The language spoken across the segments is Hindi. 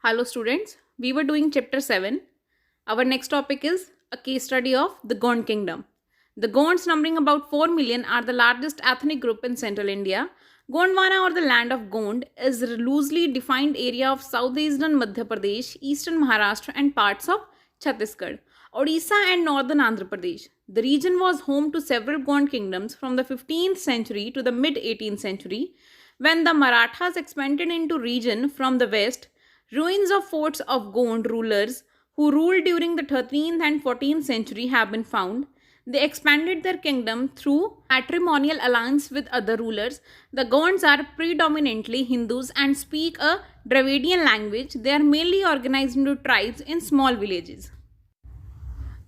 Hello students, we were doing chapter 7. Our next topic is a case study of the Gond kingdom. The Gonds, numbering about 4 million, are the largest ethnic group in central India. Gondwana, or the land of Gond, is a loosely defined area of southeastern Madhya Pradesh, eastern Maharashtra and parts of Chhattisgarh, Odisha and northern Andhra Pradesh. The region was home to several Gond kingdoms from the 15th century to the mid 18th century. When the Marathas expanded into region from the west, ruins of forts of Gond rulers who ruled during the 13th and 14th century have been found. They expanded their kingdom through matrimonial alliance with other rulers. The Gonds are predominantly Hindus and speak a Dravidian language. They are mainly organized into tribes in small villages.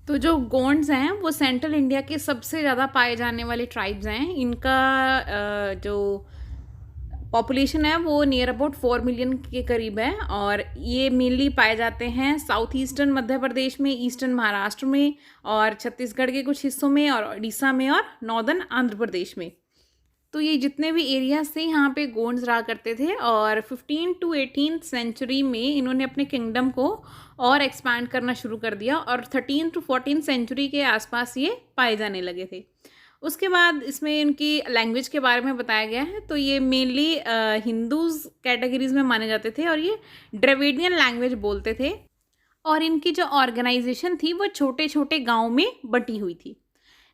तो जो गोंड्स हैं वो सेंट्रल इंडिया के सबसे ज़्यादा पाए जाने वाले ट्राइब्स हैं. इनका जो पॉपुलेशन है वो नियर अबाउट 4 मिलियन के करीब है और ये मेनली पाए जाते हैं साउथ ईस्टर्न मध्य प्रदेश में, ईस्टर्न महाराष्ट्र में और छत्तीसगढ़ के कुछ हिस्सों में और उड़ीसा में और नॉर्दर्न आंध्र प्रदेश में. तो ये जितने भी एरियाज थे यहाँ पे गोंड्स रहा करते थे और 15 to 18th सेंचुरी में इन्होंने अपने किंगडम को और एक्सपैंड करना शुरू कर दिया और 13th to 14th सेंचुरी के आसपास ये पाए जाने लगे थे. उसके बाद इसमें इनकी लैंग्वेज के बारे में बताया गया है. तो ये मेनली हिंदूज कैटेगरीज में माने जाते थे और ये ड्रेविडियन लैंग्वेज बोलते थे और इनकी जो ऑर्गेनाइजेशन थी वो छोटे छोटे गाँव में बटी हुई थी.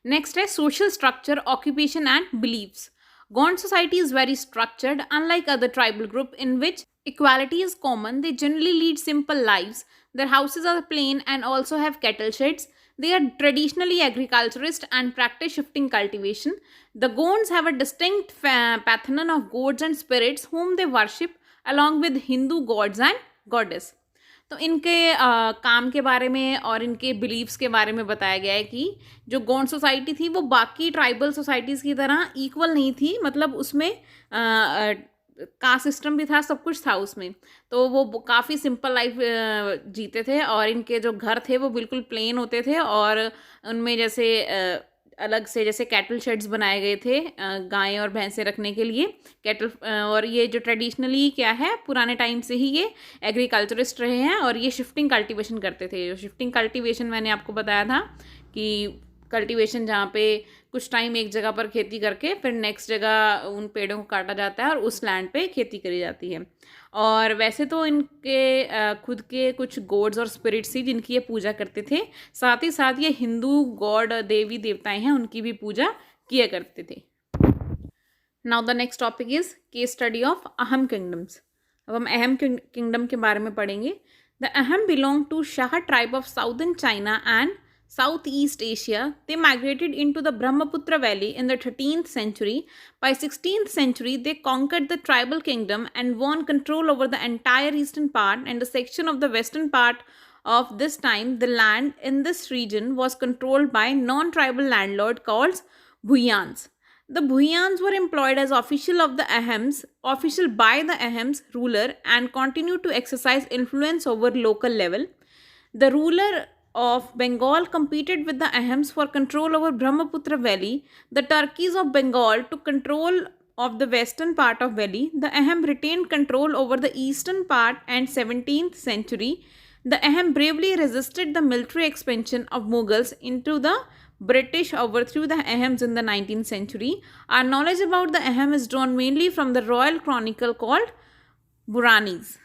नेक्स्ट है social structure, occupation and beliefs. Gond society is very structured. Unlike other tribal group in which equality is common, they generally lead simple lives. Their houses are plain and also have cattle sheds. They are traditionally agriculturist and practice shifting cultivation. The Gonds have a distinct pantheon of gods and spirits whom they worship along with Hindu gods and goddess. तो इनके काम के बारे में और इनके बिलीव्स के बारे में बताया गया है कि जो गोंड सोसाइटी थी वो बाकी ट्राइबल सोसाइटीज़ की तरह इक्वल नहीं थी. मतलब उसमें कास्ट सिस्टम भी था, सब कुछ था उसमें. तो वो काफ़ी सिंपल लाइफ जीते थे और इनके जो घर थे वो बिल्कुल प्लेन होते थे और उनमें जैसे अलग से जैसे कैटल शेड्स बनाए गए थे गायें और भैंसें रखने के लिए कैटल. और ये जो ट्रेडिशनली क्या है, पुराने टाइम से ही ये एग्रीकल्चरिस्ट रहे हैं और ये शिफ्टिंग कल्टीवेशन करते थे. जो शिफ्टिंग कल्टीवेशन मैंने आपको बताया था कि कल्टीवेशन जहाँ पे कुछ टाइम एक जगह पर खेती करके फिर नेक्स्ट जगह उन पेड़ों को काटा जाता है और उस लैंड पे खेती करी जाती है. और वैसे तो इनके खुद के कुछ गॉड्स और स्पिरिट्स थी जिनकी ये पूजा करते थे. साथ ही साथ ये हिंदू गॉड देवी देवताएं हैं उनकी भी पूजा किया करते थे. Now the next topic is case study of अहम किंगडम्स. अब हम अहम किंगडम के बारे में पढ़ेंगे. The Ahom belong to Shan tribe of southern China and Southeast Asia. They migrated into the Brahmaputra Valley in the 13th century. By 16th century, they conquered the tribal kingdom and won control over the entire eastern part and a section of the western part of this time. The land in this region was controlled by non-tribal landlord called Bhuyans. The Bhuyans were employed as official by the Ahams ruler and continued to exercise influence over local level. The ruler of Bengal competed with the Ahams for control over Brahmaputra Valley. The Turkeys of Bengal took control of the western part of Valley. The Aham retained control over the eastern part and 17th century. The Aham bravely resisted the military expansion of Mughals into the British overthrew the Ahams in the 19th century. Our knowledge about the Aham is drawn mainly from the royal chronicle called Buranis.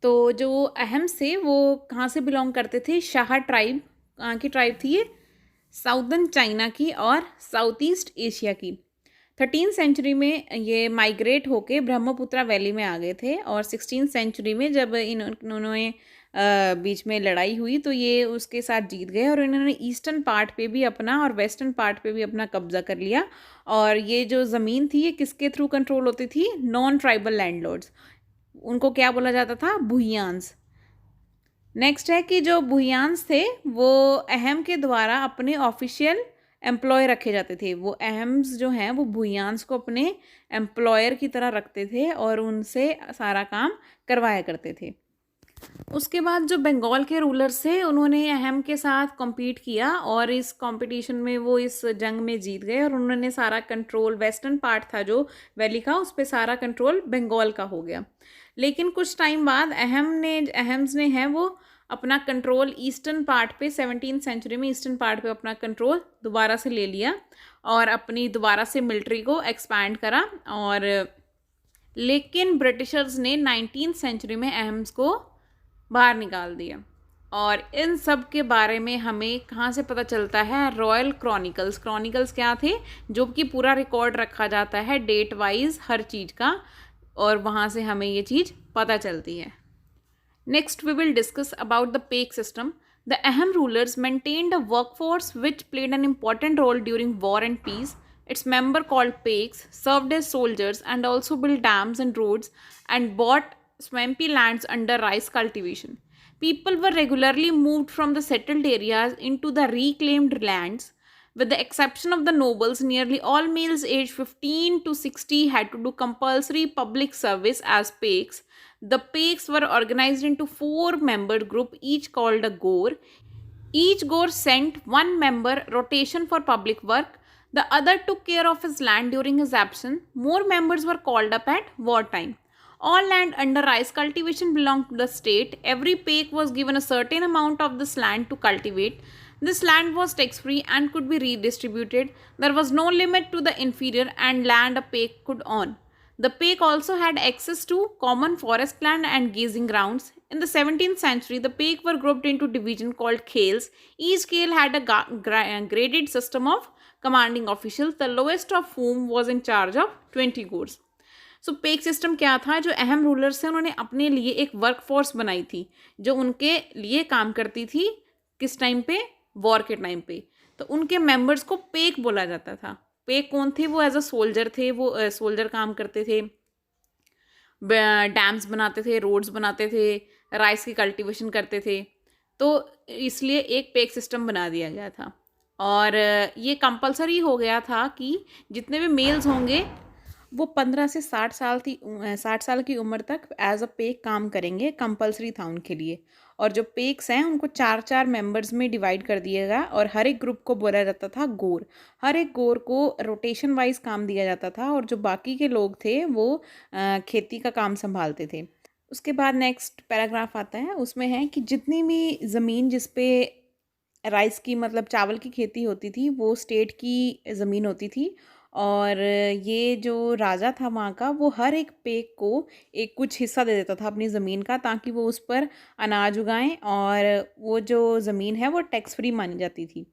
तो जो अहम्स थे वो कहाँ से बिलोंग करते थे? शाह ट्राइब. कहाँ की ट्राइब थी ये? साउदर्न चाइना की और साउथ ईस्ट एशिया की. 13th सेंचुरी में ये माइग्रेट होके ब्रह्मपुत्रा वैली में आ गए थे और 16th सेंचुरी में जब इन्होंने बीच में लड़ाई हुई तो ये उसके साथ जीत गए और इन्होंने ईस्टर्न पार्ट पे भी अपना और वेस्टर्न पार्ट पे भी अपना कब्जा कर लिया. और ये जो ज़मीन थी ये किसके थ्रू कंट्रोल होती थी? Non tribal landlords. उनको क्या बोला जाता था? भुयान्स. नेक्स्ट है कि जो भुयान्स थे वो अहम के द्वारा अपने ऑफिशियल एम्प्लॉय रखे जाते थे. वो अहम्स जो हैं वो भुयान्स को अपने एम्प्लॉयर की तरह रखते थे और उनसे सारा काम करवाया करते थे. उसके बाद जो बंगाल के रूलर्स थे उन्होंने अहम के साथ कॉम्पीट किया और इस कंपटीशन में वो इस जंग में जीत गए और उन्होंने सारा कंट्रोल, वेस्टर्न पार्ट था जो वैली का, उस पर सारा कंट्रोल बंगाल का हो गया. लेकिन कुछ टाइम बाद अहम्स ने है वो अपना कंट्रोल ईस्टर्न पार्ट पे 17th सेंचुरी में ईस्टर्न पार्ट पे अपना कंट्रोल दोबारा से ले लिया और अपनी दोबारा से मिलिट्री को एक्सपैंड करा। और लेकिन ब्रिटिशर्स ने 19th सेंचुरी में अहम्स को बाहर निकाल दिया। और इन सब के बारे में हमें कहाँ से पता चलता है? Royal chronicles. क्रॉनिकल्स क्या थे? जो कि पूरा रिकॉर्ड रखा जाता है डेट वाइज हर चीज़ का, और वहाँ से हमें ये चीज़ पता चलती है। Next we will discuss about the paik system. The Ahom rulers maintained a workforce which played an important role during war and peace. Its member called Peks served as soldiers and also built dams and roads and bought swampy lands under rice cultivation. People were regularly moved from the settled areas into the reclaimed lands. With the exception of the nobles, nearly all males aged 15 to 60 had to do compulsory public service as Peks. The Peks were organized into 4-membered group, each called a Gor. Each Gor sent one member rotation for public work. The other took care of his land during his absence. More members were called up at wartime. All land under rice cultivation belonged to the state. Every Pek was given a certain amount of this land to cultivate. This land was tax-free and could be redistributed. There was no limit to the inferior and land a Pek could own. The Pek also had access to common forest land and grazing grounds. In the 17th century, the Pek were grouped into divisions called khels. Each khel had a graded system of commanding officials, the lowest of whom was in charge of 20 gors. So pack system क्या था? जो अहम रूलर्स थे उन्होंने अपने लिए एक वर्क फोर्स बनाई थी जो उनके लिए काम करती थी। किस टाइम पे? वॉर के टाइम पे। तो उनके मेंबर्स को पेक बोला जाता था। पेक कौन थे? वो एज अ सोल्जर थे, वो सोल्जर काम करते थे, डैम्स बनाते थे, रोड्स बनाते थे, राइस की कल्टीवेशन करते थे। तो इसलिए एक पेक सिस्टम बना दिया गया था और ये कंपलसरी हो गया था कि जितने भी मेल्स होंगे वो 15 से 60 साल की उम्र तक एज अ पेक काम करेंगे। कंपलसरी था उनके लिए। और जो पेक्स हैं उनको 4-4 मेंबर्स में डिवाइड कर दिएगा और हर एक ग्रुप को बोला जाता था गोर। हर एक गोर को रोटेशन वाइज काम दिया जाता था और जो बाकी के लोग थे वो खेती का काम संभालते थे। उसके बाद नेक्स्ट पैराग्राफ आता है, उसमें है कि जितनी भी ज़मीन जिस पे राइस की मतलब चावल की खेती होती थी वो स्टेट की ज़मीन होती थी। और ये जो राजा था वहाँ का वो हर एक पेक को एक कुछ हिस्सा दे देता था अपनी ज़मीन का, ताकि वो उस पर अनाज उगाएं और वो जो ज़मीन है वो टैक्स फ्री मानी जाती थी।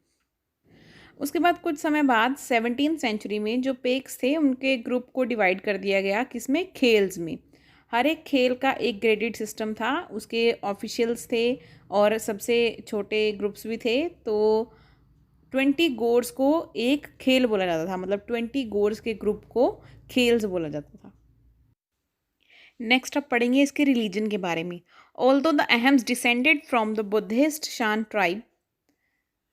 उसके बाद कुछ समय बाद 17th सेंचुरी में जो पेक्स थे उनके ग्रुप को डिवाइड कर दिया गया, किसमें? खेल्स में। हर एक खेल का एक ग्रेडेड सिस्टम था, उसके ऑफिशियल्स थे और सबसे छोटे ग्रुप्स भी थे। तो 20 गोर्स को एक खेल बोला जाता था, मतलब 20 गोर्स के ग्रुप को खेल्स बोला जाता था। नेक्स्ट अब पढ़ेंगे इसके रिलीजन के बारे में। Although the Ahoms descended from the Buddhist Shan tribe,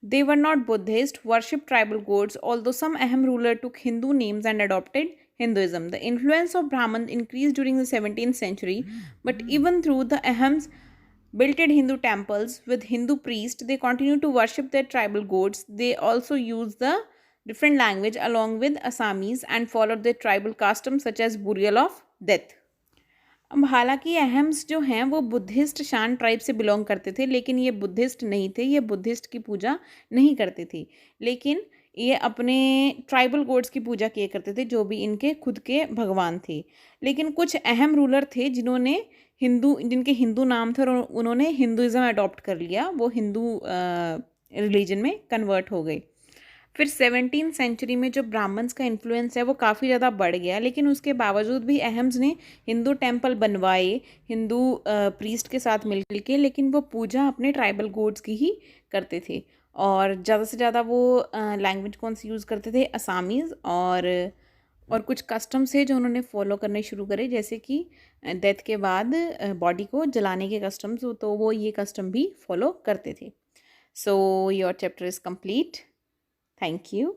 they were not Buddhist, worshipped tribal gods, although some Aham ruler took Hindu names and adopted Hinduism. The influence of Brahmins increased during the 17th century, but even though the Ahams built Hindu temples with Hindu priests, they continued to worship their tribal gods. They also used the different language along with Assamese and followed their tribal customs such as burial of death. अब हालांकि अहम्स जो हैं वो बुद्धिस्ट शान ट्राइब से बिलोंग करते थे, लेकिन ये बुद्धिस्ट नहीं थे, ये बुद्धिस्ट की पूजा नहीं करते थे, लेकिन ये अपने ट्राइबल गॉड्स की पूजा किए करते थे जो भी इनके खुद के भगवान थे। लेकिन कुछ अहम रूलर थे जिनके हिंदू नाम थे और उन्होंने हिंदुज़म अडॉप्ट कर लिया, वो हिंदू रिलीजन में कन्वर्ट हो गए। फिर 17th सेंचुरी में जो ब्राह्मण्स का इन्फ्लुएंस है वो काफ़ी ज़्यादा बढ़ गया, लेकिन उसके बावजूद भी अहम्स ने हिंदू टेम्पल बनवाए हिंदू प्रीस्ट के साथ मिल के, लेकिन वो पूजा अपने ट्राइबल गॉड्स की ही करते थे। और ज़्यादा से ज़्यादा वो लैंग्वेज कौन सी यूज़ करते थे? असामीज़। और कुछ कस्टम्स है जो उन्होंने फॉलो करने शुरू करे, जैसे कि डेथ के बाद बॉडी को जलाने के कस्टम्स, तो वो ये कस्टम भी फॉलो करते थे। So your chapter is complete. Thank you.